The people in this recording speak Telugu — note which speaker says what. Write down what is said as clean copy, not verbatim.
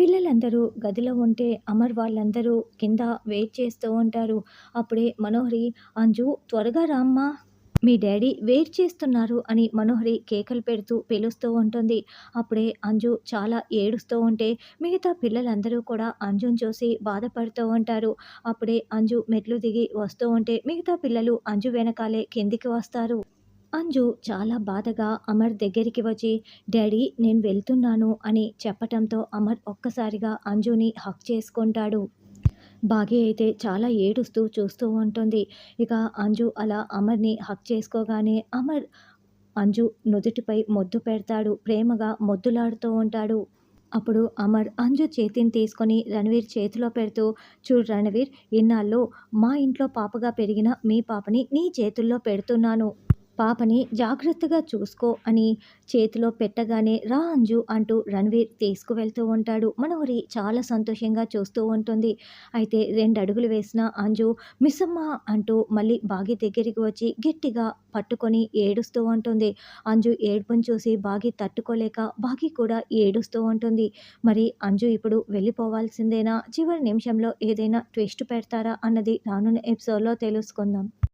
Speaker 1: పిల్లలందరూ గదిలో ఉంటే అమర్ వాళ్ళందరూ కింద వెయిట్ చేస్తూ ఉంటారు. అప్పుడే మనోహరి, "అంజు త్వరగా రామ్మా! మీ డ్యాడీ వెయిట్ చేస్తున్నారు" అని మనోహరి కేకలు పెడుతూ పిలుస్తూ ఉంటుంది. అప్పుడే అంజు చాలా ఏడుస్తూ ఉంటే మిగతా పిల్లలందరూ కూడా అంజుని చూసి బాధపడుతూ ఉంటారు. అప్పుడే అంజు మెట్లు దిగి వస్తూ ఉంటే మిగతా పిల్లలు అంజు వెనకాలే కిందికి వస్తారు. అంజు చాలా బాధగా అమర్ దగ్గరికి వచ్చి, "డ్యాడీ నేను వెళ్తున్నాను" అని చెప్పటంతో అమర్ ఒక్కసారిగా అంజుని హగ్ చేసుకుంటాడు. భాగ్య అయితే చాలా ఏడుస్తూ చూస్తూ ఉంటుంది. ఇక అంజు అలా అమర్‌ని హగ్ చేసుకోగానే అమర్ అంజు నుదుటిపై ముద్దు పెడతాడు. ప్రేమగా ముద్దులాడుతూ ఉంటాడు. అప్పుడు అమర్ అంజు చేతిని తీసుకొని రణవీర్ చేతిలో పెడుతూ, "చూడు రణవీర్, ఇన్నాళ్ళు మా ఇంట్లో పాపగా పెరిగిన మీ పాపని నీ చేతుల్లో పెడుతున్నాను. పాపని జాగ్రత్తగా చూసుకో" అని చేతిలో పెట్టగానే, "రా అంజు" అంటూ రణవీర్ తీసుకువెళ్తూ ఉంటాడు. మనోహరి చాలా సంతోషంగా చూస్తూ ఉంటుంది. అయితే 2 అడుగులు వేసిన అంజు, "మిస్సమ్మ" అంటూ మళ్ళీ బాగి దగ్గరికి వచ్చి గట్టిగా పట్టుకొని ఏడుస్తూ ఉంటుంది. అంజు ఏడుపుని చూసి బాగి తట్టుకోలేక బాగి కూడా ఏడుస్తూ ఉంటుంది. మరి అంజు ఇప్పుడు వెళ్ళిపోవాల్సిందేనా? చివరి నిమిషంలో ఏదైనా ట్విస్ట్ పెడతారా అన్నది రానున్న ఎపిసోడ్‌లో తెలుసుకుందాం.